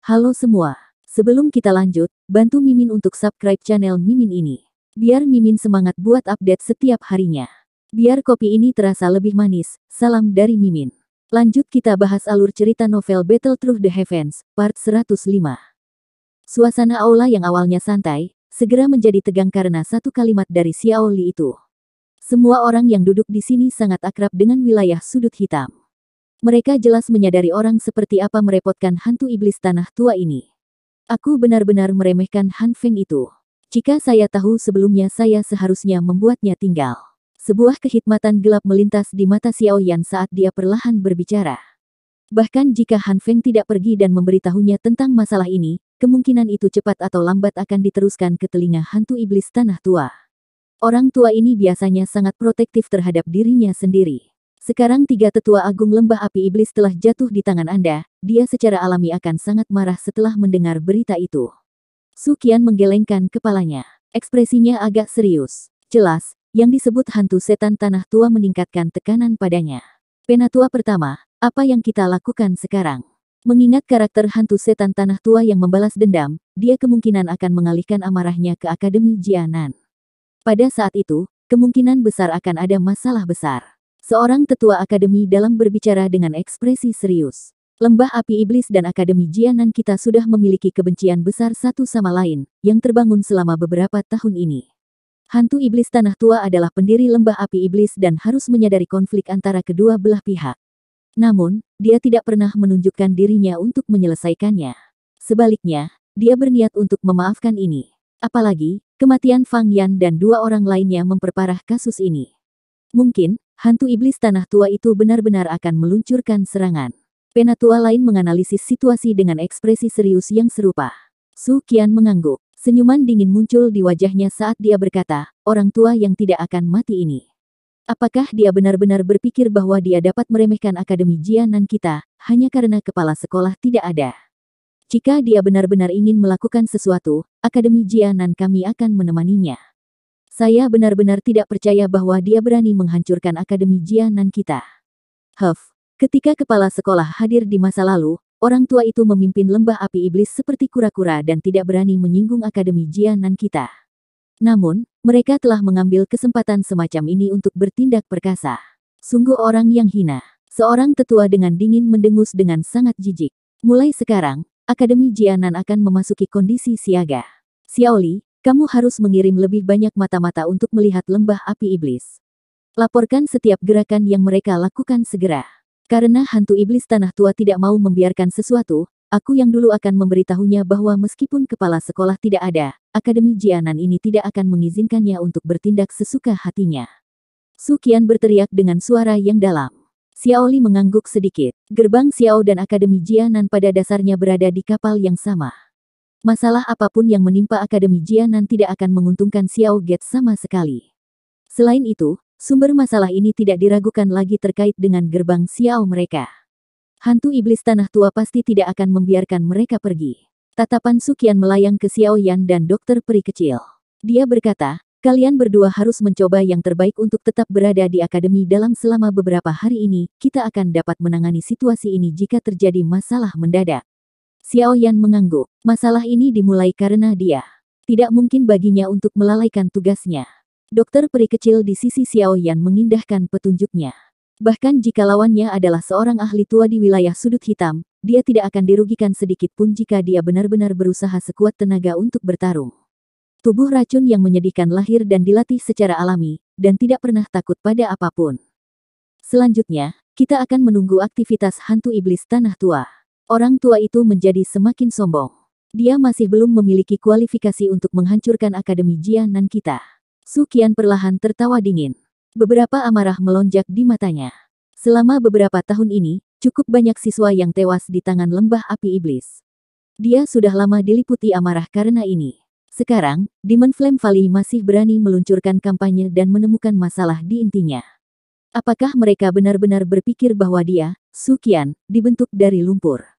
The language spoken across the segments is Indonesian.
Halo semua. Sebelum kita lanjut, bantu Mimin untuk subscribe channel Mimin ini. Biar Mimin semangat buat update setiap harinya. Biar kopi ini terasa lebih manis. Salam dari Mimin. Lanjut kita bahas alur cerita novel Battle Through the Heavens, part 105. Suasana aula yang awalnya santai, segera menjadi tegang karena satu kalimat dari Xiao Li itu. Semua orang yang duduk di sini sangat akrab dengan wilayah sudut hitam. Mereka jelas menyadari orang seperti apa merepotkan hantu iblis tanah tua ini. Aku benar-benar meremehkan Han Feng itu. Jika saya tahu sebelumnya saya seharusnya membuatnya tinggal. Sebuah kehikmatan gelap melintas di mata Xiao Yan saat dia perlahan berbicara. Bahkan jika Han Feng tidak pergi dan memberitahunya tentang masalah ini, kemungkinan itu cepat atau lambat akan diteruskan ke telinga hantu iblis tanah tua. Orang tua ini biasanya sangat protektif terhadap dirinya sendiri. Sekarang tiga tetua agung lembah api iblis telah jatuh di tangan Anda, dia secara alami akan sangat marah setelah mendengar berita itu. Su Qian menggelengkan kepalanya. Ekspresinya agak serius. Jelas, yang disebut hantu setan tanah tua meningkatkan tekanan padanya. Penatua pertama, apa yang kita lakukan sekarang? Mengingat karakter hantu setan tanah tua yang membalas dendam, dia kemungkinan akan mengalihkan amarahnya ke Akademi Jianan. Pada saat itu, kemungkinan besar akan ada masalah besar. Seorang tetua akademi dalam berbicara dengan ekspresi serius. Lembah api iblis dan Akademi Jianan kita sudah memiliki kebencian besar satu sama lain, yang terbangun selama beberapa tahun ini. Hantu iblis tanah tua adalah pendiri lembah api iblis dan harus menyadari konflik antara kedua belah pihak. Namun, dia tidak pernah menunjukkan dirinya untuk menyelesaikannya. Sebaliknya, dia berniat untuk memaafkan ini. Apalagi, kematian Fang Yan dan dua orang lainnya memperparah kasus ini. Mungkin, hantu iblis tanah tua itu benar-benar akan meluncurkan serangan. Penatua lain menganalisis situasi dengan ekspresi serius yang serupa. Su Qian mengangguk. Senyuman dingin muncul di wajahnya saat dia berkata, orang tua yang tidak akan mati ini. Apakah dia benar-benar berpikir bahwa dia dapat meremehkan Akademi Jianan kita, hanya karena kepala sekolah tidak ada? Jika dia benar-benar ingin melakukan sesuatu, Akademi Jianan kami akan menemaninya. Saya benar-benar tidak percaya bahwa dia berani menghancurkan Akademi Jianan kita. Ketika kepala sekolah hadir di masa lalu, orang tua itu memimpin lembah api iblis seperti kura-kura dan tidak berani menyinggung Akademi Jianan kita. Namun, mereka telah mengambil kesempatan semacam ini untuk bertindak perkasa. Sungguh orang yang hina. Seorang tetua dengan dingin mendengus dengan sangat jijik. Mulai sekarang, Akademi Jianan akan memasuki kondisi siaga. Xiao Li, kamu harus mengirim lebih banyak mata-mata untuk melihat lembah api iblis. Laporkan setiap gerakan yang mereka lakukan segera. Karena hantu iblis tanah tua tidak mau membiarkan sesuatu, aku yang dulu akan memberitahunya bahwa meskipun kepala sekolah tidak ada, Akademi Jianan ini tidak akan mengizinkannya untuk bertindak sesuka hatinya. Su Qian berteriak dengan suara yang dalam. Xiao Li mengangguk sedikit. Gerbang Xiao dan Akademi Jianan pada dasarnya berada di kapal yang sama. Masalah apapun yang menimpa Akademi Jianan tidak akan menguntungkan Xiao Get sama sekali. Selain itu, sumber masalah ini tidak diragukan lagi terkait dengan gerbang Xiao mereka. Hantu iblis tanah tua pasti tidak akan membiarkan mereka pergi. Tatapan Su Qian melayang ke Xiao Yan dan dokter peri kecil. Dia berkata, kalian berdua harus mencoba yang terbaik untuk tetap berada di akademi dalam selama beberapa hari ini, kita akan dapat menangani situasi ini jika terjadi masalah mendadak. Xiao Yan mengangguk. Masalah ini dimulai karena dia. Tidak mungkin baginya untuk melalaikan tugasnya. Dokter peri kecil di sisi Xiao Yan mengindahkan petunjuknya. Bahkan jika lawannya adalah seorang ahli tua di wilayah sudut hitam, dia tidak akan dirugikan sedikit pun jika dia benar-benar berusaha sekuat tenaga untuk bertarung. Tubuh racun yang menyedihkan lahir dan dilatih secara alami, dan tidak pernah takut pada apapun. Selanjutnya, kita akan menunggu aktivitas hantu iblis tanah tua. Orang tua itu menjadi semakin sombong. Dia masih belum memiliki kualifikasi untuk menghancurkan Akademi Jianan kita. Su Qian perlahan tertawa dingin. Beberapa amarah melonjak di matanya. Selama beberapa tahun ini, cukup banyak siswa yang tewas di tangan lembah api iblis. Dia sudah lama diliputi amarah karena ini. Sekarang, Demon Flame Valley masih berani meluncurkan kampanye dan menemukan masalah di intinya. Apakah mereka benar-benar berpikir bahwa dia, Su Qian, dibentuk dari lumpur?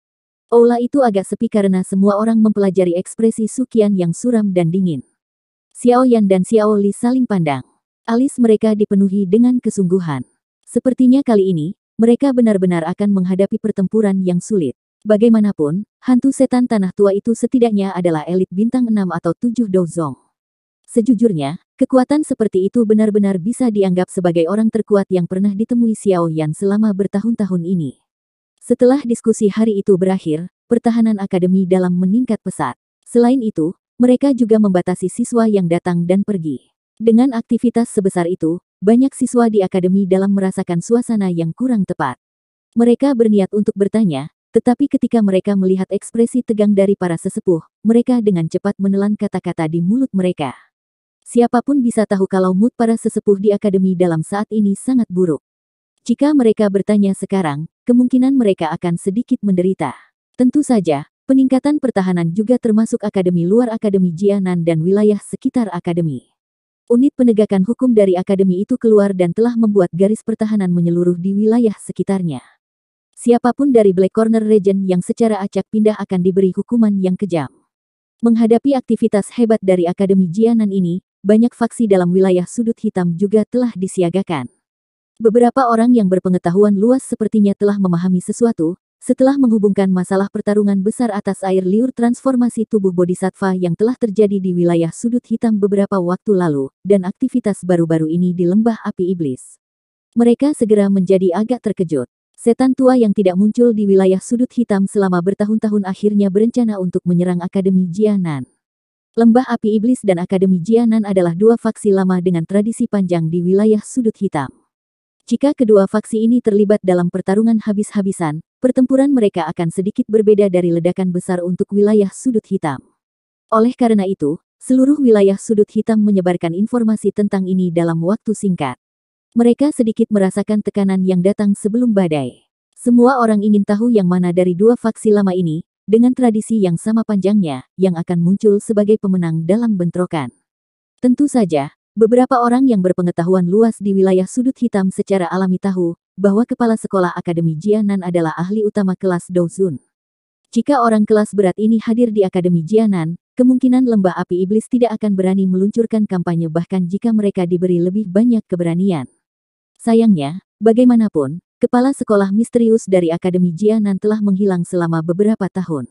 Aula itu agak sepi karena semua orang mempelajari ekspresi Su Qian yang suram dan dingin. Xiao Yan dan Xiao Li saling pandang. Alis mereka dipenuhi dengan kesungguhan. Sepertinya kali ini, mereka benar-benar akan menghadapi pertempuran yang sulit. Bagaimanapun, hantu setan tanah tua itu setidaknya adalah elit bintang 6 atau 7 Dozong. Sejujurnya, kekuatan seperti itu benar-benar bisa dianggap sebagai orang terkuat yang pernah ditemui Xiao Yan selama bertahun-tahun ini. Setelah diskusi hari itu berakhir, pertahanan akademi dalam meningkat pesat. Selain itu, mereka juga membatasi siswa yang datang dan pergi. Dengan aktivitas sebesar itu, banyak siswa di akademi dalam merasakan suasana yang kurang tepat. Mereka berniat untuk bertanya, tetapi ketika mereka melihat ekspresi tegang dari para sesepuh, mereka dengan cepat menelan kata-kata di mulut mereka. Siapapun bisa tahu kalau mood para sesepuh di akademi dalam saat ini sangat buruk. Jika mereka bertanya sekarang, kemungkinan mereka akan sedikit menderita. Tentu saja, peningkatan pertahanan juga termasuk akademi luar akademi Jianan dan wilayah sekitar akademi. Unit penegakan hukum dari akademi itu keluar dan telah membuat garis pertahanan menyeluruh di wilayah sekitarnya. Siapapun dari Black Corner Region yang secara acak pindah akan diberi hukuman yang kejam. Menghadapi aktivitas hebat dari Akademi Jianan ini, banyak faksi dalam wilayah sudut hitam juga telah disiagakan. Beberapa orang yang berpengetahuan luas sepertinya telah memahami sesuatu, setelah menghubungkan masalah pertarungan besar atas air liur transformasi tubuh bodhisattva yang telah terjadi di wilayah sudut hitam beberapa waktu lalu, dan aktivitas baru-baru ini di lembah api iblis. Mereka segera menjadi agak terkejut. Setan tua yang tidak muncul di wilayah sudut hitam selama bertahun-tahun akhirnya berencana untuk menyerang Akademi Jianan. Lembah Api Iblis dan Akademi Jianan adalah dua faksi lama dengan tradisi panjang di wilayah sudut hitam. Jika kedua faksi ini terlibat dalam pertarungan habis-habisan, pertempuran mereka akan sedikit berbeda dari ledakan besar untuk wilayah sudut hitam. Oleh karena itu, seluruh wilayah sudut hitam menyebarkan informasi tentang ini dalam waktu singkat. Mereka sedikit merasakan tekanan yang datang sebelum badai. Semua orang ingin tahu yang mana dari dua faksi lama ini, dengan tradisi yang sama panjangnya, yang akan muncul sebagai pemenang dalam bentrokan. Tentu saja, beberapa orang yang berpengetahuan luas di wilayah sudut hitam secara alami tahu, bahwa kepala sekolah Akademi Jianan adalah ahli utama kelas Dozun. Jika orang kelas berat ini hadir di Akademi Jianan, kemungkinan lembah api iblis tidak akan berani meluncurkan kampanye bahkan jika mereka diberi lebih banyak keberanian. Sayangnya, bagaimanapun, kepala sekolah misterius dari Akademi Jianan telah menghilang selama beberapa tahun.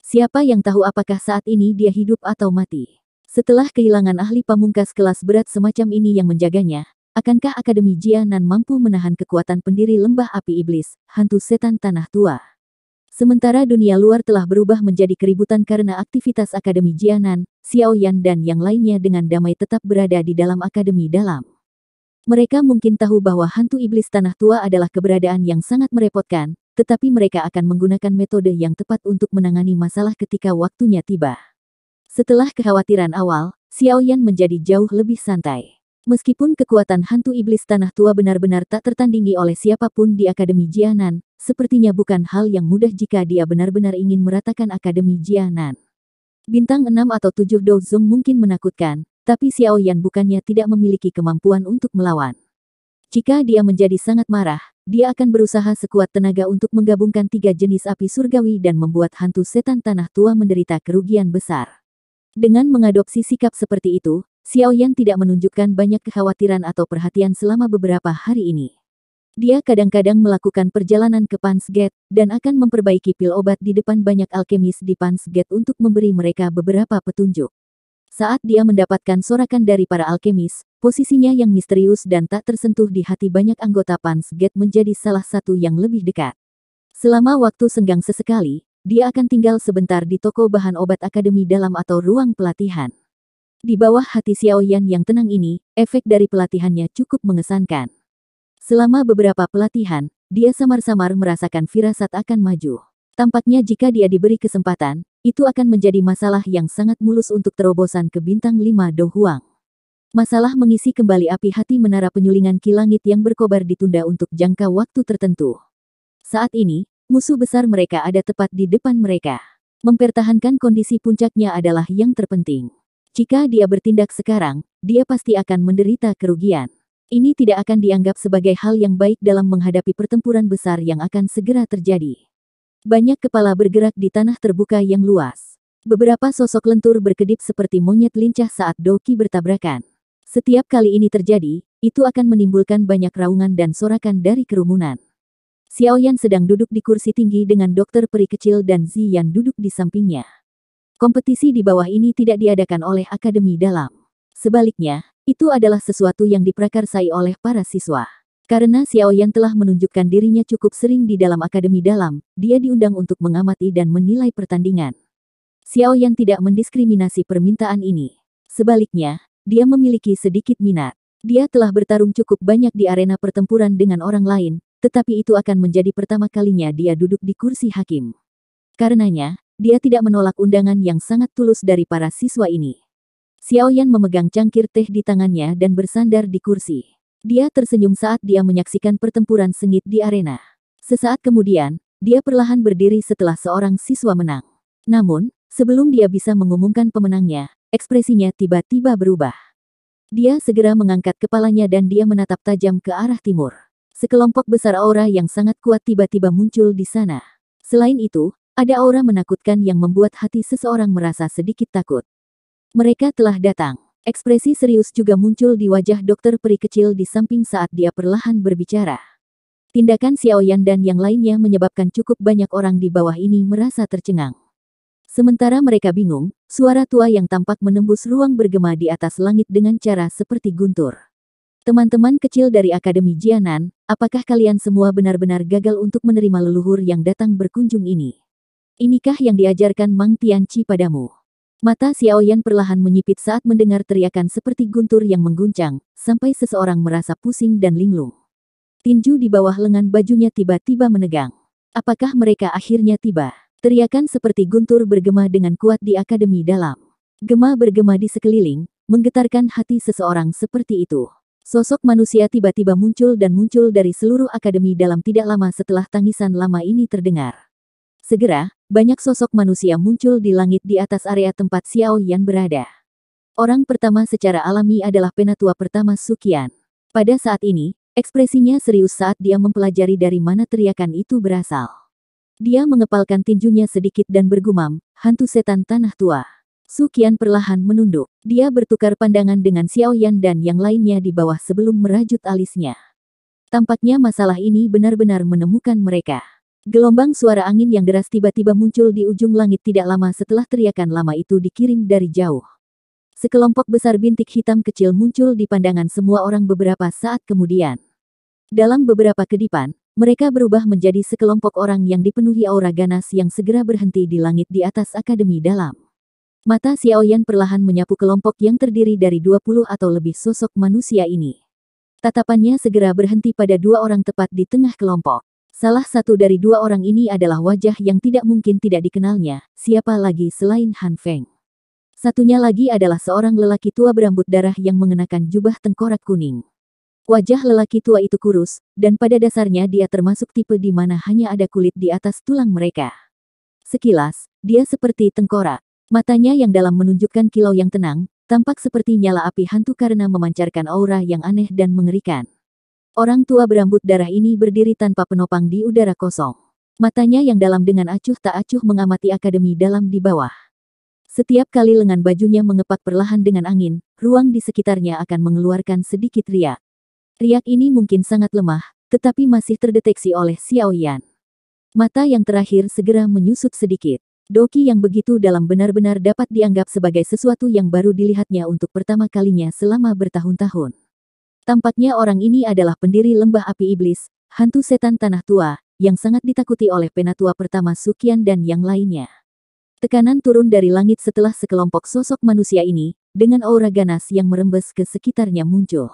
Siapa yang tahu apakah saat ini dia hidup atau mati? Setelah kehilangan ahli pamungkas kelas berat semacam ini yang menjaganya, akankah Akademi Jianan mampu menahan kekuatan pendiri lembah api iblis, hantu setan tanah tua? Sementara dunia luar telah berubah menjadi keributan karena aktivitas Akademi Jianan, Xiao Yan dan yang lainnya dengan damai tetap berada di dalam Akademi dalam. Mereka mungkin tahu bahwa hantu iblis tanah tua adalah keberadaan yang sangat merepotkan, tetapi mereka akan menggunakan metode yang tepat untuk menangani masalah ketika waktunya tiba. Setelah kekhawatiran awal, Xiao Yan menjadi jauh lebih santai. Meskipun kekuatan hantu iblis tanah tua benar-benar tak tertandingi oleh siapapun di Akademi Jianan, sepertinya bukan hal yang mudah jika dia benar-benar ingin meratakan Akademi Jianan. Bintang 6 atau 7 Dozong mungkin menakutkan, tapi Xiao Yan bukannya tidak memiliki kemampuan untuk melawan. Jika dia menjadi sangat marah, dia akan berusaha sekuat tenaga untuk menggabungkan 3 jenis api surgawi dan membuat hantu setan tanah tua menderita kerugian besar. Dengan mengadopsi sikap seperti itu, Xiao Yan tidak menunjukkan banyak kekhawatiran atau perhatian selama beberapa hari ini. Dia kadang-kadang melakukan perjalanan ke Pans Gate, dan akan memperbaiki pil obat di depan banyak alkemis di Pans Gate untuk memberi mereka beberapa petunjuk. Saat dia mendapatkan sorakan dari para alkemis, posisinya yang misterius dan tak tersentuh di hati banyak anggota Pans Gate menjadi salah satu yang lebih dekat. Selama waktu senggang sesekali, dia akan tinggal sebentar di toko bahan obat akademi dalam atau ruang pelatihan. Di bawah hati Xiao Yan yang tenang ini, efek dari pelatihannya cukup mengesankan. Selama beberapa pelatihan, dia samar-samar merasakan firasat akan maju. Tampaknya jika dia diberi kesempatan, itu akan menjadi masalah yang sangat mulus untuk terobosan ke bintang 5 Do Huang. Masalah mengisi kembali api hati menara penyulingan ki langit yang berkobar ditunda untuk jangka waktu tertentu. Saat ini, musuh besar mereka ada tepat di depan mereka. Mempertahankan kondisi puncaknya adalah yang terpenting. Jika dia bertindak sekarang, dia pasti akan menderita kerugian. Ini tidak akan dianggap sebagai hal yang baik dalam menghadapi pertempuran besar yang akan segera terjadi. Banyak kepala bergerak di tanah terbuka yang luas. Beberapa sosok lentur berkedip seperti monyet lincah saat doki bertabrakan. Setiap kali ini terjadi, itu akan menimbulkan banyak raungan dan sorakan dari kerumunan. Xiao Yan sedang duduk di kursi tinggi dengan dokter peri kecil dan Ziyan duduk di sampingnya. Kompetisi di bawah ini tidak diadakan oleh Akademi Dalam. Sebaliknya, itu adalah sesuatu yang diprakarsai oleh para siswa. Karena Xiao Yan telah menunjukkan dirinya cukup sering di dalam Akademi Dalam, dia diundang untuk mengamati dan menilai pertandingan. Xiao Yan tidak mendiskriminasi permintaan ini. Sebaliknya, dia memiliki sedikit minat. Dia telah bertarung cukup banyak di arena pertempuran dengan orang lain, tetapi itu akan menjadi pertama kalinya dia duduk di kursi hakim. Karenanya, dia tidak menolak undangan yang sangat tulus dari para siswa ini. Xiao Yan memegang cangkir teh di tangannya dan bersandar di kursi. Dia tersenyum saat dia menyaksikan pertempuran sengit di arena. Sesaat kemudian, dia perlahan berdiri setelah seorang siswa menang. Namun, sebelum dia bisa mengumumkan pemenangnya, ekspresinya tiba-tiba berubah. Dia segera mengangkat kepalanya dan dia menatap tajam ke arah timur. Sekelompok besar aura yang sangat kuat tiba-tiba muncul di sana. Selain itu, ada aura menakutkan yang membuat hati seseorang merasa sedikit takut. Mereka telah datang. Ekspresi serius juga muncul di wajah dokter peri kecil di samping saat dia perlahan berbicara. Tindakan Xiao Yan dan yang lainnya menyebabkan cukup banyak orang di bawah ini merasa tercengang. Sementara mereka bingung, suara tua yang tampak menembus ruang bergema di atas langit dengan cara seperti guntur. Teman-teman kecil dari Akademi Jianan, apakah kalian semua benar-benar gagal untuk menerima leluhur yang datang berkunjung ini? Inikah yang diajarkan Mang Tianqi padamu? Mata Xiao Yan perlahan menyipit saat mendengar teriakan seperti guntur yang mengguncang, sampai seseorang merasa pusing dan linglung. Tinju di bawah lengan bajunya tiba-tiba menegang. Apakah mereka akhirnya tiba? Teriakan seperti guntur bergema dengan kuat di Akademi Dalam. Gema bergema di sekeliling, menggetarkan hati seseorang seperti itu. Sosok manusia tiba-tiba muncul dan muncul dari seluruh Akademi Dalam tidak lama setelah tangisan lama ini terdengar. Segera, banyak sosok manusia muncul di langit di atas area tempat Xiao Yan berada. Orang pertama secara alami adalah penatua pertama Su Qian. Pada saat ini, ekspresinya serius saat dia mempelajari dari mana teriakan itu berasal. Dia mengepalkan tinjunya sedikit dan bergumam, hantu setan tanah tua. Su Qian perlahan menunduk. Dia bertukar pandangan dengan Xiao Yan dan yang lainnya di bawah sebelum merajut alisnya. Tampaknya masalah ini benar-benar menemukan mereka. Gelombang suara angin yang deras tiba-tiba muncul di ujung langit tidak lama setelah teriakan lama itu dikirim dari jauh. Sekelompok besar bintik hitam kecil muncul di pandangan semua orang beberapa saat kemudian. Dalam beberapa kedipan, mereka berubah menjadi sekelompok orang yang dipenuhi aura ganas yang segera berhenti di langit di atas Akademi Dalam. Mata Xiao Yan perlahan menyapu kelompok yang terdiri dari 20 atau lebih sosok manusia ini. Tatapannya segera berhenti pada dua orang tepat di tengah kelompok. Salah satu dari dua orang ini adalah wajah yang tidak mungkin tidak dikenalnya, siapa lagi selain Han Feng. Satunya lagi adalah seorang lelaki tua berambut darah yang mengenakan jubah tengkorak kuning. Wajah lelaki tua itu kurus, dan pada dasarnya dia termasuk tipe di mana hanya ada kulit di atas tulang mereka. Sekilas, dia seperti tengkorak. Matanya yang dalam menunjukkan kilau yang tenang, tampak seperti nyala api hantu karena memancarkan aura yang aneh dan mengerikan. Orang tua berambut darah ini berdiri tanpa penopang di udara kosong. Matanya yang dalam dengan acuh tak acuh mengamati Akademi Dalam di bawah. Setiap kali lengan bajunya mengepak perlahan dengan angin, ruang di sekitarnya akan mengeluarkan sedikit riak. Riak ini mungkin sangat lemah, tetapi masih terdeteksi oleh Xiao Yan. Mata yang terakhir segera menyusut sedikit. Doki yang begitu dalam benar-benar dapat dianggap sebagai sesuatu yang baru dilihatnya untuk pertama kalinya selama bertahun-tahun. Tampaknya orang ini adalah pendiri lembah api iblis, hantu setan tanah tua, yang sangat ditakuti oleh penatua pertama Su Qian dan yang lainnya. Tekanan turun dari langit setelah sekelompok sosok manusia ini, dengan aura ganas yang merembes ke sekitarnya muncul.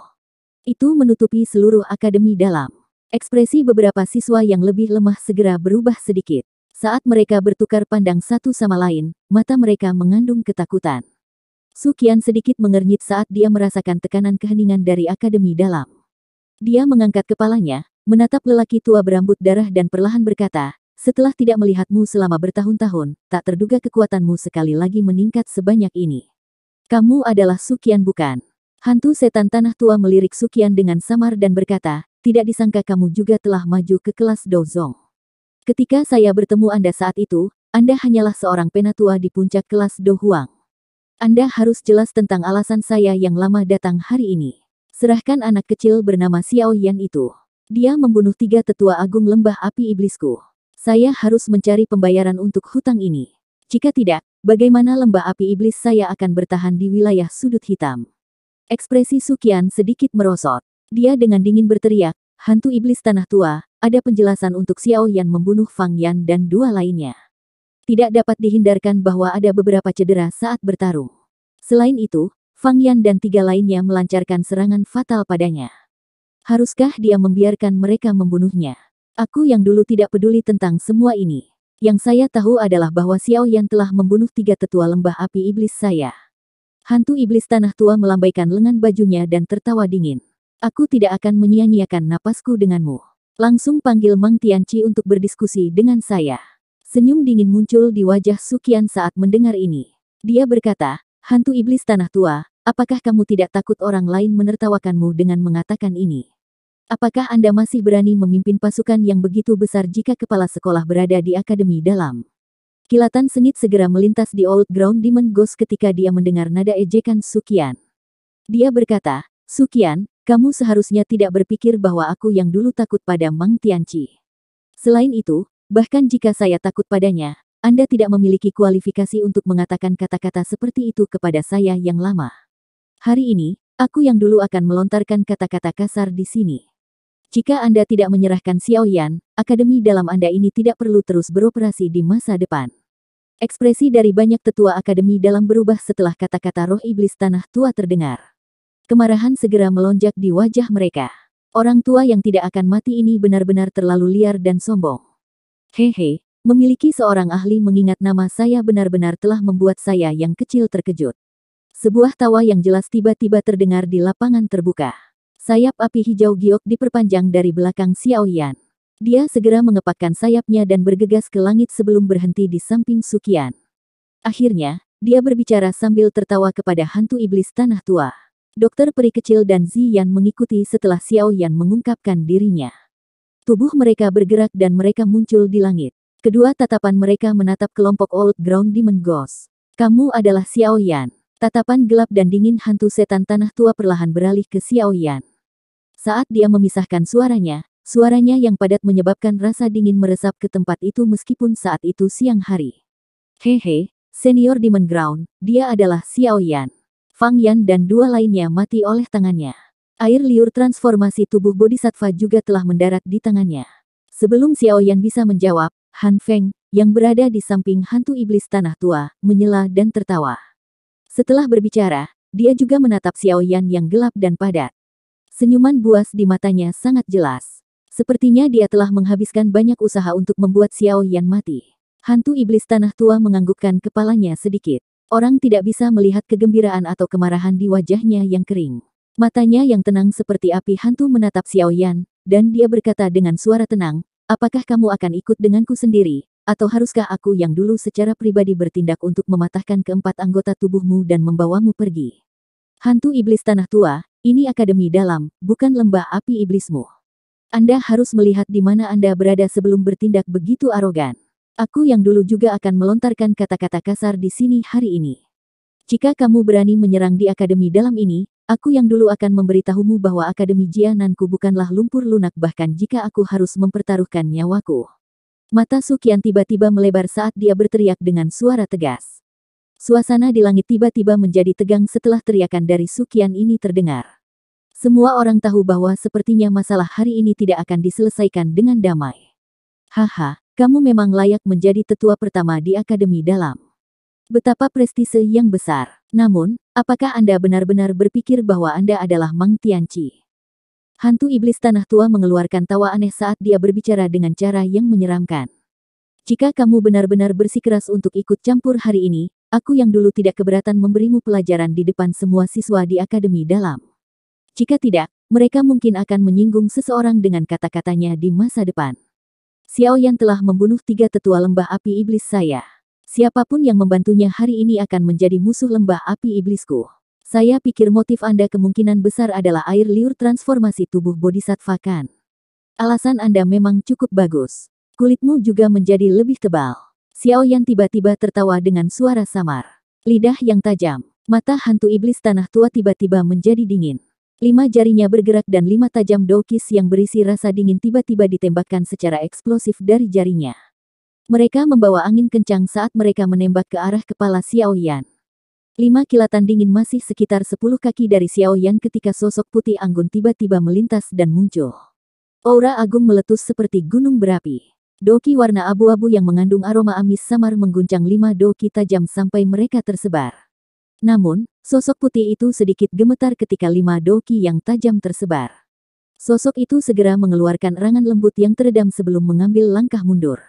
Itu menutupi seluruh Akademi Dalam. Ekspresi beberapa siswa yang lebih lemah segera berubah sedikit. Saat mereka bertukar pandang satu sama lain, mata mereka mengandung ketakutan. Su Qian sedikit mengernyit saat dia merasakan tekanan keheningan dari Akademi Dalam. Dia mengangkat kepalanya, menatap lelaki tua berambut darah dan perlahan berkata, setelah tidak melihatmu selama bertahun-tahun, tak terduga kekuatanmu sekali lagi meningkat sebanyak ini. Kamu adalah Su Qian bukan? Hantu setan tanah tua melirik Su Qian dengan samar dan berkata, tidak disangka kamu juga telah maju ke kelas Dozong. Ketika saya bertemu Anda saat itu, Anda hanyalah seorang penatua di puncak kelas Do Huang. Anda harus jelas tentang alasan saya yang lama datang hari ini. Serahkan anak kecil bernama Xiao Yan itu. Dia membunuh 3 tetua agung lembah api iblisku. Saya harus mencari pembayaran untuk hutang ini. Jika tidak, bagaimana lembah api iblis saya akan bertahan di wilayah sudut hitam? Ekspresi Suqian sedikit merosot. Dia dengan dingin berteriak, hantu iblis tanah tua, ada penjelasan untuk Xiao Yan membunuh Fang Yan dan 2 lainnya. Tidak dapat dihindarkan bahwa ada beberapa cedera saat bertarung. Selain itu, Fang Yan dan 3 lainnya melancarkan serangan fatal padanya. Haruskah dia membiarkan mereka membunuhnya? Aku yang dulu tidak peduli tentang semua ini. Yang saya tahu adalah bahwa Xiao Yan telah membunuh 3 tetua lembah api iblis saya. Hantu iblis tanah tua melambaikan lengan bajunya dan tertawa dingin. Aku tidak akan menyia-nyiakan napasku denganmu. Langsung panggil Mang Tianqi untuk berdiskusi dengan saya. Senyum dingin muncul di wajah Suqian saat mendengar ini. Dia berkata, hantu iblis tanah tua, apakah kamu tidak takut orang lain menertawakanmu dengan mengatakan ini? Apakah Anda masih berani memimpin pasukan yang begitu besar jika kepala sekolah berada di akademi dalam? Kilatan sengit segera melintas di Old Ground Demon Ghost ketika dia mendengar nada ejekan Suqian. Dia berkata, Suqian, kamu seharusnya tidak berpikir bahwa aku yang dulu takut pada Mang Tianqi. Selain itu, bahkan jika saya takut padanya, Anda tidak memiliki kualifikasi untuk mengatakan kata-kata seperti itu kepada saya yang lama. Hari ini, aku yang dulu akan melontarkan kata-kata kasar di sini. Jika Anda tidak menyerahkan Xiao Yan, akademi dalam Anda ini tidak perlu terus beroperasi di masa depan. Ekspresi dari banyak tetua akademi dalam berubah setelah kata-kata roh iblis tanah tua terdengar. Kemarahan segera melonjak di wajah mereka. Orang tua yang tidak akan mati ini benar-benar terlalu liar dan sombong. Hehe, memiliki seorang ahli mengingat nama saya benar-benar telah membuat saya yang kecil terkejut. Sebuah tawa yang jelas tiba-tiba terdengar di lapangan terbuka. Sayap api hijau giok diperpanjang dari belakang Xiao Yan. Dia segera mengepakkan sayapnya dan bergegas ke langit sebelum berhenti di samping Suqian. Akhirnya, dia berbicara sambil tertawa kepada hantu iblis tanah tua. Dokter peri kecil dan Ziyan mengikuti setelah Xiao Yan mengungkapkan dirinya. Tubuh mereka bergerak dan mereka muncul di langit. Kedua tatapan mereka menatap kelompok Old Ground Demon Ghost. Kamu adalah Xiao Yan. Tatapan gelap dan dingin hantu setan tanah tua perlahan beralih ke Xiao Yan. Saat dia memisahkan suaranya yang padat menyebabkan rasa dingin meresap ke tempat itu meskipun saat itu siang hari. Hehe, senior Demon Ground, dia adalah Xiao Yan. Fang Yan dan 2 lainnya mati oleh tangannya. Air liur transformasi tubuh bodhisattva juga telah mendarat di tangannya. Sebelum Xiao Yan bisa menjawab, Han Feng, yang berada di samping hantu iblis tanah tua, menyela dan tertawa. Setelah berbicara, dia juga menatap Xiao Yan yang gelap dan padat. Senyuman buas di matanya sangat jelas. Sepertinya dia telah menghabiskan banyak usaha untuk membuat Xiao Yan mati. Hantu iblis tanah tua menganggukkan kepalanya sedikit. Orang tidak bisa melihat kegembiraan atau kemarahan di wajahnya yang kering. Matanya yang tenang seperti api hantu menatap Xiao Yan, dan dia berkata dengan suara tenang, apakah kamu akan ikut denganku sendiri, atau haruskah aku yang dulu secara pribadi bertindak untuk mematahkan keempat anggota tubuhmu dan membawamu pergi? Hantu iblis tanah tua, ini akademi dalam, bukan lembah api iblismu. Anda harus melihat di mana Anda berada sebelum bertindak begitu arogan. Aku yang dulu juga akan melontarkan kata-kata kasar di sini hari ini. Jika kamu berani menyerang di akademi dalam ini, aku yang dulu akan memberitahumu bahwa akademi Jiananku bukanlah lumpur lunak bahkan jika aku harus mempertaruhkan nyawaku. Mata Suqian tiba-tiba melebar saat dia berteriak dengan suara tegas. Suasana di langit tiba-tiba menjadi tegang setelah teriakan dari Suqian ini terdengar. Semua orang tahu bahwa sepertinya masalah hari ini tidak akan diselesaikan dengan damai. Haha, kamu memang layak menjadi tetua pertama di akademi dalam. Betapa prestise yang besar. Namun, apakah Anda benar-benar berpikir bahwa Anda adalah Mang Tianqi? Hantu iblis tanah tua mengeluarkan tawa aneh saat dia berbicara dengan cara yang menyeramkan. Jika kamu benar-benar bersikeras untuk ikut campur hari ini, aku yang dulu tidak keberatan memberimu pelajaran di depan semua siswa di akademi dalam. Jika tidak, mereka mungkin akan menyinggung seseorang dengan kata-katanya di masa depan. Xiao Yan telah membunuh 3 tetua lembah api iblis saya. Siapapun yang membantunya hari ini akan menjadi musuh lembah api iblisku. Saya pikir motif Anda kemungkinan besar adalah air liur transformasi tubuh bodhisattva kan? Alasan Anda memang cukup bagus. Kulitmu juga menjadi lebih tebal. Xiao Yan tiba-tiba tertawa dengan suara samar. Lidah yang tajam. Mata hantu iblis tanah tua tiba-tiba menjadi dingin. 5 jarinya bergerak dan 5 tajam dokis yang berisi rasa dingin tiba-tiba ditembakkan secara eksplosif dari jarinya. Mereka membawa angin kencang saat mereka menembak ke arah kepala Xiao Yan. 5 kilatan dingin masih sekitar 10 kaki dari Xiao Yan ketika sosok putih anggun tiba-tiba melintas dan muncul. Aura agung meletus seperti gunung berapi. Doki warna abu-abu yang mengandung aroma amis samar mengguncang 5 doki tajam sampai mereka tersebar. Namun, sosok putih itu sedikit gemetar ketika 5 doki yang tajam tersebar. Sosok itu segera mengeluarkan erangan lembut yang teredam sebelum mengambil langkah mundur.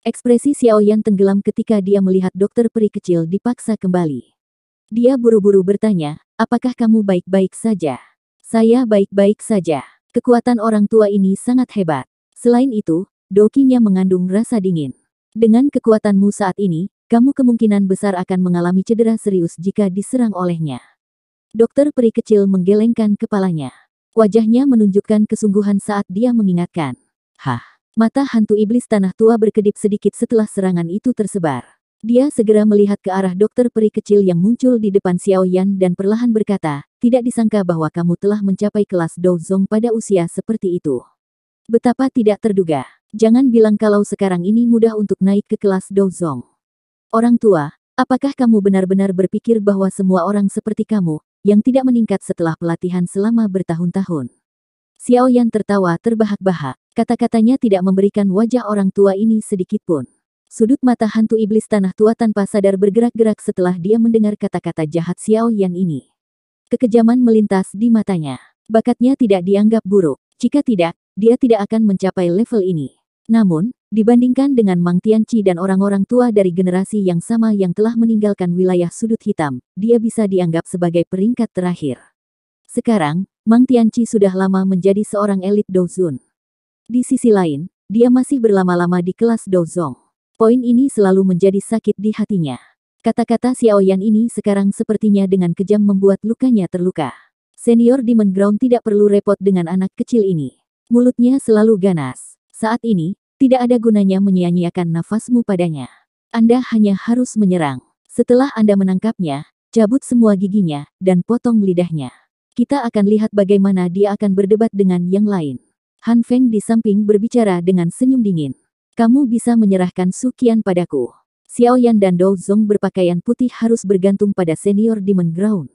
Ekspresi Xiao Yan tenggelam ketika dia melihat dokter peri kecil dipaksa kembali. Dia buru-buru bertanya, apakah kamu baik-baik saja? Saya baik-baik saja. Kekuatan orang tua ini sangat hebat. Selain itu, dokinya mengandung rasa dingin. Dengan kekuatanmu saat ini, kamu kemungkinan besar akan mengalami cedera serius jika diserang olehnya. Dokter peri kecil menggelengkan kepalanya. Wajahnya menunjukkan kesungguhan saat dia mengingatkan. Hah? Mata hantu iblis tanah tua berkedip sedikit setelah serangan itu tersebar. Dia segera melihat ke arah dokter peri kecil yang muncul di depan Xiao Yan dan perlahan berkata, tidak disangka bahwa kamu telah mencapai kelas Douzong pada usia seperti itu. Betapa tidak terduga. Jangan bilang kalau sekarang ini mudah untuk naik ke kelas Douzong. Orang tua, apakah kamu benar-benar berpikir bahwa semua orang seperti kamu, yang tidak meningkat setelah pelatihan selama bertahun-tahun? Xiao Yan tertawa terbahak-bahak. Kata-katanya tidak memberikan wajah orang tua ini sedikitpun. Sudut mata hantu iblis tanah tua tanpa sadar bergerak-gerak setelah dia mendengar kata-kata jahat Xiao Yan ini. Kekejaman melintas di matanya. Bakatnya tidak dianggap buruk. Jika tidak, dia tidak akan mencapai level ini. Namun, dibandingkan dengan Mang Tianqi dan orang-orang tua dari generasi yang sama yang telah meninggalkan wilayah sudut hitam, dia bisa dianggap sebagai peringkat terakhir. Sekarang, Mang Tianqi sudah lama menjadi seorang elit Douzun. Di sisi lain, dia masih berlama-lama di kelas Douzong. Poin ini selalu menjadi sakit di hatinya. Kata-kata Xiao Yan ini sekarang sepertinya dengan kejam membuat lukanya terluka. Senior Demon Ground tidak perlu repot dengan anak kecil ini. Mulutnya selalu ganas. Saat ini, tidak ada gunanya menyia-nyiakan nafasmu padanya. Anda hanya harus menyerang. Setelah Anda menangkapnya, cabut semua giginya, dan potong lidahnya. Kita akan lihat bagaimana dia akan berdebat dengan yang lain. Han Feng di samping berbicara dengan senyum dingin. Kamu bisa menyerahkan Suqian padaku. Xiao Yan dan Douzong berpakaian putih harus bergantung pada senior Demon Ground.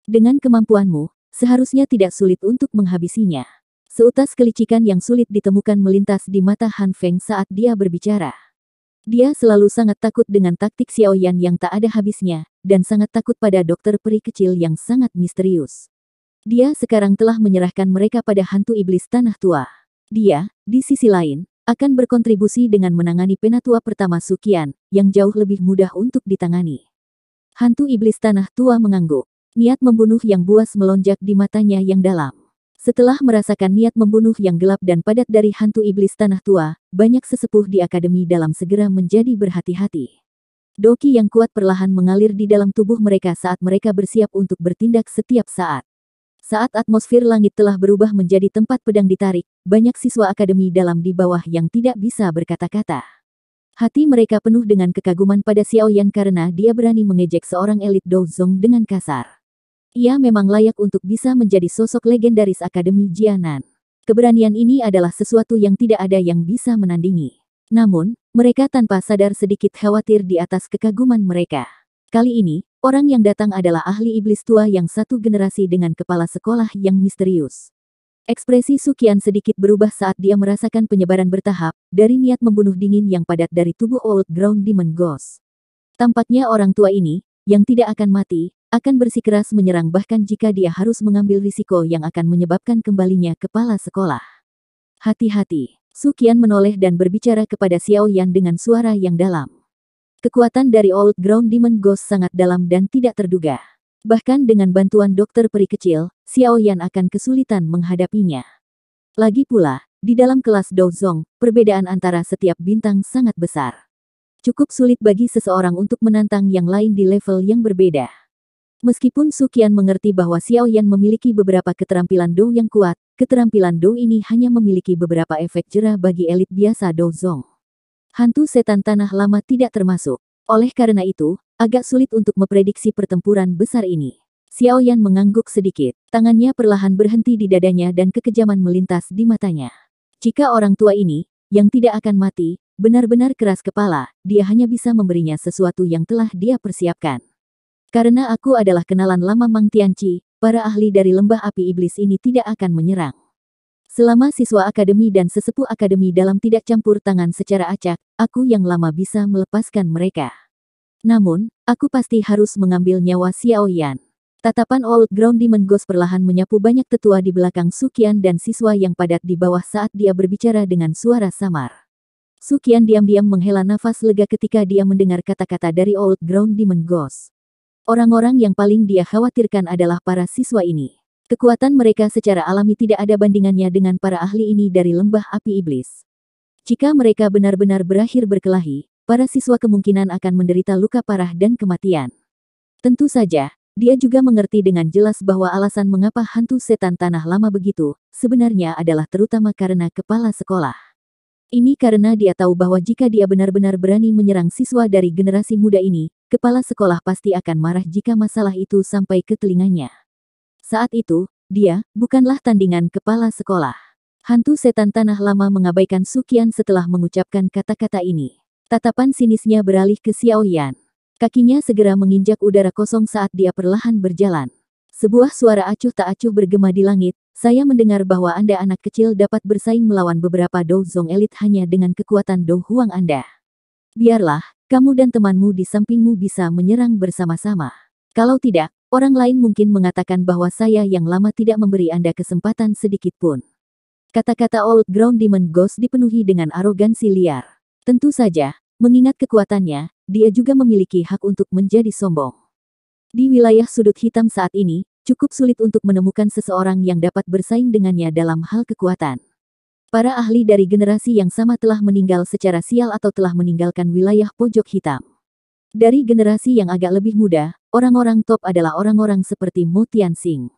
Dengan kemampuanmu, seharusnya tidak sulit untuk menghabisinya. Seutas kelicikan yang sulit ditemukan melintas di mata Han Feng saat dia berbicara. Dia selalu sangat takut dengan taktik Xiao Yan yang tak ada habisnya, dan sangat takut pada dokter peri kecil yang sangat misterius. Dia sekarang telah menyerahkan mereka pada hantu iblis tanah tua. Dia, di sisi lain, akan berkontribusi dengan menangani penatua pertama Suqian, yang jauh lebih mudah untuk ditangani. Hantu iblis tanah tua mengangguk. Niat membunuh yang buas melonjak di matanya yang dalam. Setelah merasakan niat membunuh yang gelap dan padat dari hantu iblis tanah tua, banyak sesepuh di akademi dalam segera menjadi berhati-hati. Doki yang kuat perlahan mengalir di dalam tubuh mereka saat mereka bersiap untuk bertindak setiap saat. Saat atmosfer langit telah berubah menjadi tempat pedang ditarik, banyak siswa akademi dalam di bawah yang tidak bisa berkata-kata. Hati mereka penuh dengan kekaguman pada Xiao Yan karena dia berani mengejek seorang elit Douzong dengan kasar. Ia memang layak untuk bisa menjadi sosok legendaris Akademi Jianan. Keberanian ini adalah sesuatu yang tidak ada yang bisa menandingi. Namun, mereka tanpa sadar sedikit khawatir di atas kekaguman mereka. Kali ini, orang yang datang adalah ahli iblis tua yang satu generasi dengan kepala sekolah yang misterius. Ekspresi Suqian sedikit berubah saat dia merasakan penyebaran bertahap, dari niat membunuh dingin yang padat dari tubuh Old Ground Demon Ghost. Tampaknya orang tua ini, yang tidak akan mati, akan bersikeras menyerang bahkan jika dia harus mengambil risiko yang akan menyebabkan kembalinya kepala sekolah. Hati-hati, Suqian menoleh dan berbicara kepada Xiao Yan dengan suara yang dalam. Kekuatan dari Old Ground Demon Ghost sangat dalam dan tidak terduga. Bahkan dengan bantuan dokter peri kecil, Xiao Yan akan kesulitan menghadapinya. Lagi pula, di dalam kelas Douzong, perbedaan antara setiap bintang sangat besar. Cukup sulit bagi seseorang untuk menantang yang lain di level yang berbeda. Meskipun Suqian mengerti bahwa Xiao Yan memiliki beberapa keterampilan Dou yang kuat, keterampilan Dou ini hanya memiliki beberapa efek jera bagi elit biasa Douzong. Hantu setan tanah lama tidak termasuk. Oleh karena itu, agak sulit untuk memprediksi pertempuran besar ini. Xiao Yan mengangguk sedikit. Tangannya perlahan berhenti di dadanya dan kekejaman melintas di matanya. Jika orang tua ini, yang tidak akan mati, benar-benar keras kepala, dia hanya bisa memberinya sesuatu yang telah dia persiapkan. Karena aku adalah kenalan lama Mang Tianqi, para ahli dari lembah api iblis ini tidak akan menyerang. Selama siswa akademi dan sesepuh akademi dalam tidak campur tangan secara acak, aku yang lama bisa melepaskan mereka. Namun, aku pasti harus mengambil nyawa Xiao Yan. Tatapan Old Ground Demon Ghost perlahan menyapu banyak tetua di belakang Suqian dan siswa yang padat di bawah saat dia berbicara dengan suara samar. Suqian diam-diam menghela nafas lega ketika dia mendengar kata-kata dari Old Ground Demon Ghost. Orang-orang yang paling dia khawatirkan adalah para siswa ini. Kekuatan mereka secara alami tidak ada bandingannya dengan para ahli ini dari lembah api iblis. Jika mereka benar-benar berakhir berkelahi, para siswa kemungkinan akan menderita luka parah dan kematian. Tentu saja, dia juga mengerti dengan jelas bahwa alasan mengapa hantu setan tanah lama begitu, sebenarnya adalah terutama karena kepala sekolah. Ini karena dia tahu bahwa jika dia benar-benar berani menyerang siswa dari generasi muda ini, kepala sekolah pasti akan marah jika masalah itu sampai ke telinganya. Saat itu, dia bukanlah tandingan kepala sekolah. Hantu setan tanah lama mengabaikan Suqian setelah mengucapkan kata-kata ini. Tatapan sinisnya beralih ke Xiao Yan. Kakinya segera menginjak udara kosong saat dia perlahan berjalan. Sebuah suara acuh tak acuh bergema di langit, saya mendengar bahwa Anda anak kecil dapat bersaing melawan beberapa Do Zong elit hanya dengan kekuatan Do Huang Anda. Biarlah, kamu dan temanmu di sampingmu bisa menyerang bersama-sama. Kalau tidak, orang lain mungkin mengatakan bahwa saya yang lama tidak memberi Anda kesempatan sedikit pun. Kata-kata Old Ground Demon Ghost dipenuhi dengan arogansi liar. Tentu saja, mengingat kekuatannya, dia juga memiliki hak untuk menjadi sombong. Di wilayah sudut hitam saat ini, cukup sulit untuk menemukan seseorang yang dapat bersaing dengannya dalam hal kekuatan. Para ahli dari generasi yang sama telah meninggal secara sial atau telah meninggalkan wilayah pojok hitam. Dari generasi yang agak lebih muda, orang-orang top adalah orang-orang seperti Mo Tianxing.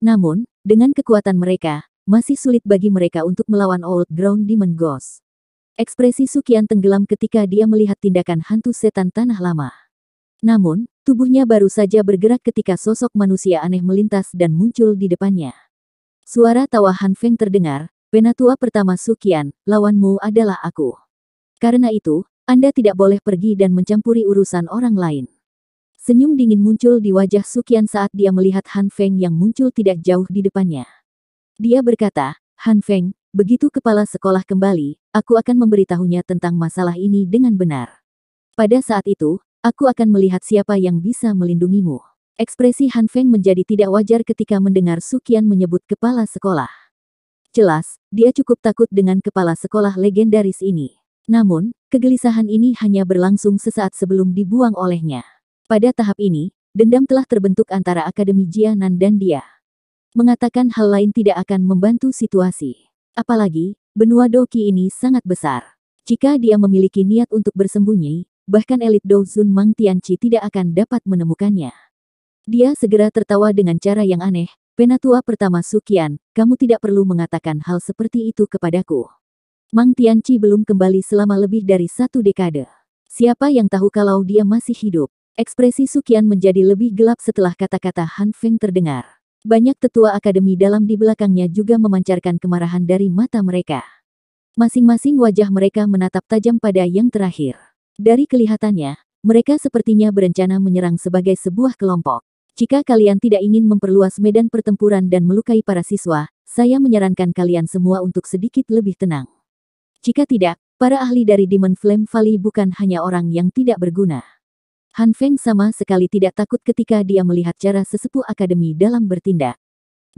Namun, dengan kekuatan mereka, masih sulit bagi mereka untuk melawan Old Ground Demon Ghost. Ekspresi Suqian tenggelam ketika dia melihat tindakan hantu setan tanah lama. Namun, tubuhnya baru saja bergerak ketika sosok manusia aneh melintas dan muncul di depannya. Suara tawa Han Feng terdengar, "Penatua pertama Suqian, lawanmu adalah aku. Karena itu, Anda tidak boleh pergi dan mencampuri urusan orang lain." Senyum dingin muncul di wajah Suqian saat dia melihat Han Feng yang muncul tidak jauh di depannya. Dia berkata, "Han Feng, begitu kepala sekolah kembali, aku akan memberitahunya tentang masalah ini dengan benar. Pada saat itu, aku akan melihat siapa yang bisa melindungimu." Ekspresi Han Feng menjadi tidak wajar ketika mendengar Suqian menyebut kepala sekolah. Jelas, dia cukup takut dengan kepala sekolah legendaris ini. Namun, kegelisahan ini hanya berlangsung sesaat sebelum dibuang olehnya. Pada tahap ini, dendam telah terbentuk antara Akademi Jianan dan dia. Mengatakan hal lain tidak akan membantu situasi. Apalagi, benua Doqi ini sangat besar. Jika dia memiliki niat untuk bersembunyi, bahkan elit Do Zun Mang Tianqi tidak akan dapat menemukannya. Dia segera tertawa dengan cara yang aneh, "Penatua pertama Suqian, kamu tidak perlu mengatakan hal seperti itu kepadaku. Mang Tianqi belum kembali selama lebih dari 1 dekade. Siapa yang tahu kalau dia masih hidup?" Ekspresi Suqian menjadi lebih gelap setelah kata-kata Han Feng terdengar. Banyak tetua akademi dalam di belakangnya juga memancarkan kemarahan dari mata mereka. Masing-masing wajah mereka menatap tajam pada yang terakhir. Dari kelihatannya, mereka sepertinya berencana menyerang sebagai sebuah kelompok. Jika kalian tidak ingin memperluas medan pertempuran dan melukai para siswa, saya menyarankan kalian semua untuk sedikit lebih tenang. Jika tidak, para ahli dari Demon Flame Valley bukan hanya orang yang tidak berguna. Han Feng sama sekali tidak takut ketika dia melihat cara sesepuh akademi dalam bertindak.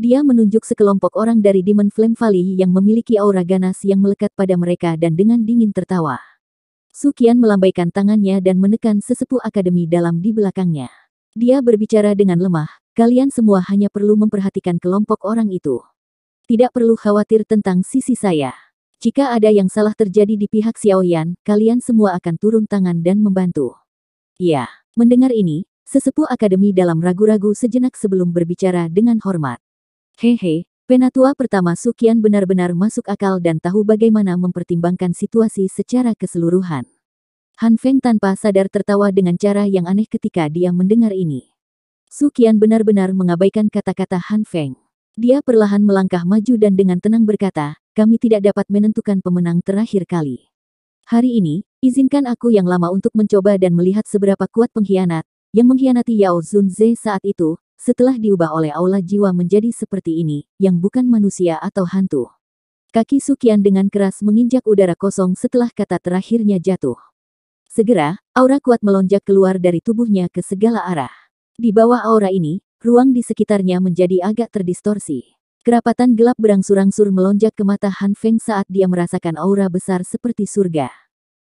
Dia menunjuk sekelompok orang dari Demon Flame Valley yang memiliki aura ganas yang melekat pada mereka dan dengan dingin tertawa. Suqian melambaikan tangannya dan menekan sesepuh akademi dalam di belakangnya. Dia berbicara dengan lemah, "Kalian semua hanya perlu memperhatikan kelompok orang itu. Tidak perlu khawatir tentang sisi saya. Jika ada yang salah terjadi di pihak Xiao Yan, kalian semua akan turun tangan dan membantu." Ya, mendengar ini, sesepuh akademi dalam ragu-ragu sejenak sebelum berbicara dengan hormat. "Hehe, penatua pertama Suqian benar-benar masuk akal dan tahu bagaimana mempertimbangkan situasi secara keseluruhan." Han Feng tanpa sadar tertawa dengan cara yang aneh ketika dia mendengar ini. Su Qian benar-benar mengabaikan kata-kata Han Feng. Dia perlahan melangkah maju dan dengan tenang berkata, kami tidak dapat menentukan pemenang terakhir kali. Hari ini, izinkan aku yang lama untuk mencoba dan melihat seberapa kuat pengkhianat yang mengkhianati Yao Zunze saat itu, setelah diubah oleh aula jiwa menjadi seperti ini, yang bukan manusia atau hantu. Kaki Su Qian dengan keras menginjak udara kosong setelah kata terakhirnya jatuh. Segera, aura kuat melonjak keluar dari tubuhnya ke segala arah. Di bawah aura ini, ruang di sekitarnya menjadi agak terdistorsi. Kerapatan gelap berangsur-angsur melonjak ke mata Han Feng saat dia merasakan aura besar seperti surga.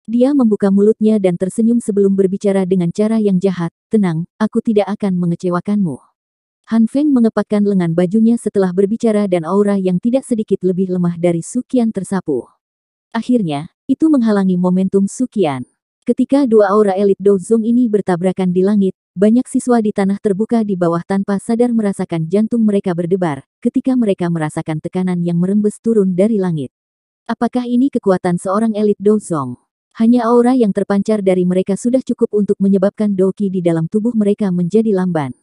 Dia membuka mulutnya dan tersenyum sebelum berbicara dengan cara yang jahat, tenang, aku tidak akan mengecewakanmu. Han Feng mengepakkan lengan bajunya setelah berbicara dan aura yang tidak sedikit lebih lemah dari Su Qian tersapu. Akhirnya, itu menghalangi momentum Su Qian. Ketika dua aura elit Dozong ini bertabrakan di langit, banyak siswa di tanah terbuka di bawah tanpa sadar merasakan jantung mereka berdebar, ketika mereka merasakan tekanan yang merembes turun dari langit. Apakah ini kekuatan seorang elit Dozong? Hanya aura yang terpancar dari mereka sudah cukup untuk menyebabkan Doqi di dalam tubuh mereka menjadi lamban.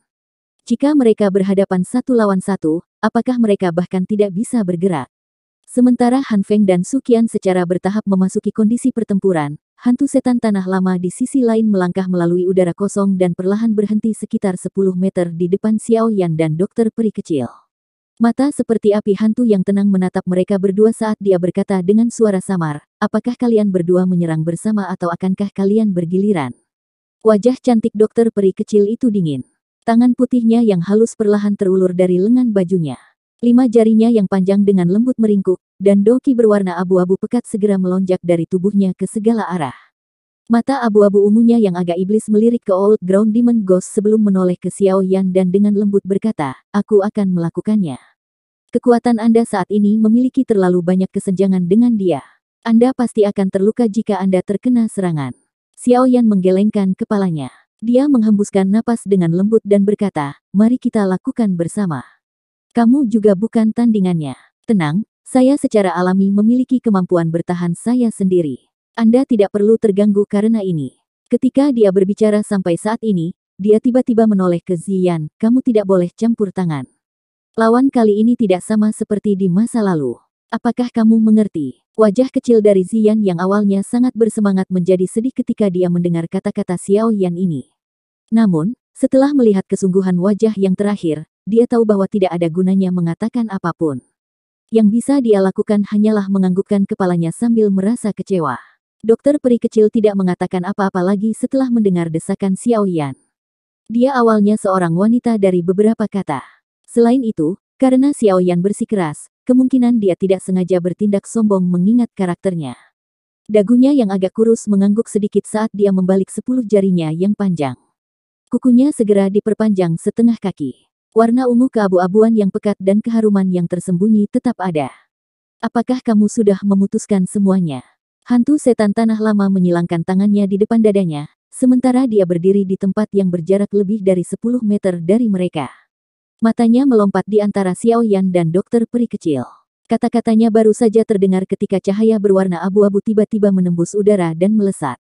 Jika mereka berhadapan satu lawan satu, apakah mereka bahkan tidak bisa bergerak? Sementara Han Feng dan Su Qian secara bertahap memasuki kondisi pertempuran, hantu setan tanah lama di sisi lain melangkah melalui udara kosong dan perlahan berhenti sekitar 10 meter di depan Xiao Yan dan dokter peri kecil. Mata seperti api hantu yang tenang menatap mereka berdua saat dia berkata dengan suara samar, apakah kalian berdua menyerang bersama atau akankah kalian bergiliran? Wajah cantik dokter peri kecil itu dingin. Tangan putihnya yang halus perlahan terulur dari lengan bajunya. 5 jarinya yang panjang dengan lembut meringkuk, dan Doqi berwarna abu-abu pekat segera melonjak dari tubuhnya ke segala arah. Mata abu-abu ungunya yang agak iblis melirik ke Old Ground Demon Ghost sebelum menoleh ke Xiao Yan dan dengan lembut berkata, aku akan melakukannya. Kekuatan Anda saat ini memiliki terlalu banyak kesenjangan dengan dia. Anda pasti akan terluka jika Anda terkena serangan. Xiao Yan menggelengkan kepalanya. Dia menghembuskan napas dengan lembut dan berkata, mari kita lakukan bersama. Kamu juga bukan tandingannya. Tenang, saya secara alami memiliki kemampuan bertahan saya sendiri. Anda tidak perlu terganggu karena ini. Ketika dia berbicara sampai saat ini, dia tiba-tiba menoleh ke Ziyan, kamu tidak boleh campur tangan. Lawan kali ini tidak sama seperti di masa lalu. Apakah kamu mengerti? Wajah kecil dari Ziyan yang awalnya sangat bersemangat menjadi sedih ketika dia mendengar kata-kata Xiao Yan ini. Namun, setelah melihat kesungguhan wajah yang terakhir, dia tahu bahwa tidak ada gunanya mengatakan apapun. Yang bisa dia lakukan hanyalah menganggukkan kepalanya sambil merasa kecewa. Dokter peri kecil tidak mengatakan apa-apa lagi setelah mendengar desakan Xiao Yan. Dia awalnya seorang wanita dari beberapa kata. Selain itu, karena Xiao Yan bersikeras, kemungkinan dia tidak sengaja bertindak sombong mengingat karakternya. Dagunya yang agak kurus mengangguk sedikit saat dia membalik 10 jarinya yang panjang. Kukunya segera diperpanjang setengah kaki. Warna ungu keabu-abuan yang pekat dan keharuman yang tersembunyi tetap ada. Apakah kamu sudah memutuskan semuanya? Hantu setan tanah lama menyilangkan tangannya di depan dadanya, sementara dia berdiri di tempat yang berjarak lebih dari 10 meter dari mereka. Matanya melompat di antara Xiao Yan dan dokter peri kecil. Kata-katanya baru saja terdengar ketika cahaya berwarna abu-abu tiba-tiba menembus udara dan melesat.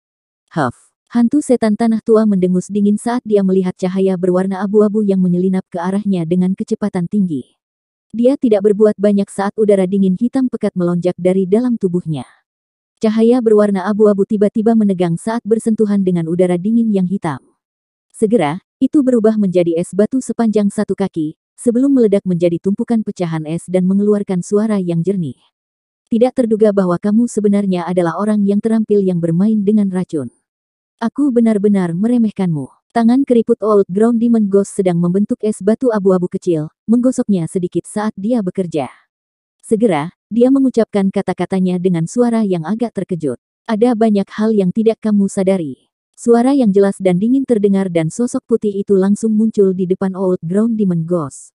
Huff! Hantu setan tanah tua mendengus dingin saat dia melihat cahaya berwarna abu-abu yang menyelinap ke arahnya dengan kecepatan tinggi. Dia tidak berbuat banyak saat udara dingin hitam pekat melonjak dari dalam tubuhnya. Cahaya berwarna abu-abu tiba-tiba menegang saat bersentuhan dengan udara dingin yang hitam. Segera, itu berubah menjadi es batu sepanjang 1 kaki, sebelum meledak menjadi tumpukan pecahan es dan mengeluarkan suara yang jernih. Tidak terduga bahwa kamu sebenarnya adalah orang yang terampil yang bermain dengan racun. Aku benar-benar meremehkanmu. Tangan keriput Old Ground Demon Ghost sedang membentuk es batu abu-abu kecil, menggosoknya sedikit saat dia bekerja. Segera, dia mengucapkan kata-katanya dengan suara yang agak terkejut. Ada banyak hal yang tidak kamu sadari. Suara yang jelas dan dingin terdengar dan sosok putih itu langsung muncul di depan Old Ground Demon Ghost.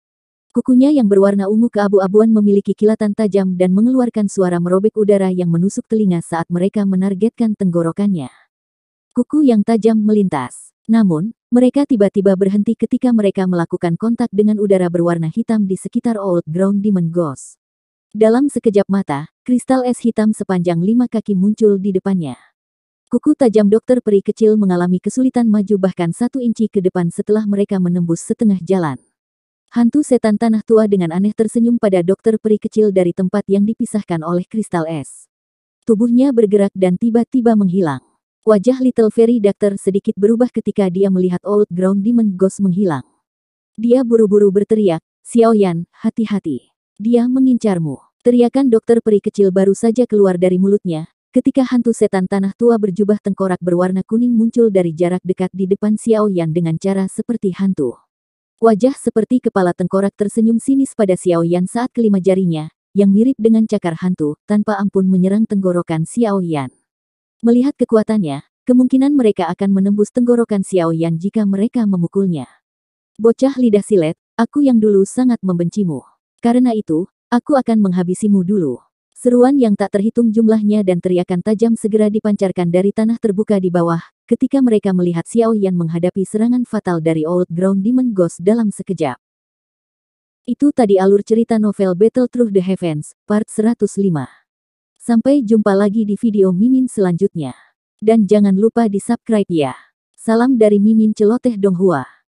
Kukunya yang berwarna ungu keabu-abuan memiliki kilatan tajam dan mengeluarkan suara merobek udara yang menusuk telinga saat mereka menargetkan tenggorokannya. Kuku yang tajam melintas. Namun, mereka tiba-tiba berhenti ketika mereka melakukan kontak dengan udara berwarna hitam di sekitar Old Ground Demon Ghost. Dalam sekejap mata, kristal es hitam sepanjang 5 kaki muncul di depannya. Kuku tajam dokter peri kecil mengalami kesulitan maju bahkan 1 inci ke depan setelah mereka menembus setengah jalan. Hantu setan tanah tua dengan aneh tersenyum pada dokter peri kecil dari tempat yang dipisahkan oleh kristal es. Tubuhnya bergerak dan tiba-tiba menghilang. Wajah Little Fairy Doctor sedikit berubah ketika dia melihat Old Ground Demon Ghost menghilang. Dia buru-buru berteriak, "Xiaoyan, hati-hati. Dia mengincarmu." Teriakan dokter peri kecil baru saja keluar dari mulutnya, ketika hantu setan tanah tua berjubah tengkorak berwarna kuning muncul dari jarak dekat di depan Xiaoyan dengan cara seperti hantu. Wajah seperti kepala tengkorak tersenyum sinis pada Xiaoyan saat kelima jarinya, yang mirip dengan cakar hantu, tanpa ampun menyerang tenggorokan Xiaoyan. Melihat kekuatannya, kemungkinan mereka akan menembus tenggorokan Xiaoyan jika mereka memukulnya. "Bocah lidah silet, aku yang dulu sangat membencimu. Karena itu, aku akan menghabisimu dulu." Seruan yang tak terhitung jumlahnya dan teriakan tajam segera dipancarkan dari tanah terbuka di bawah, ketika mereka melihat Xiaoyan menghadapi serangan fatal dari Old Ground Demon Ghost dalam sekejap. Itu tadi alur cerita novel Battle Through the Heavens, part 105. Sampai jumpa lagi di video Mimin selanjutnya. Dan jangan lupa di subscribe ya. Salam dari Mimin Celoteh Donghua.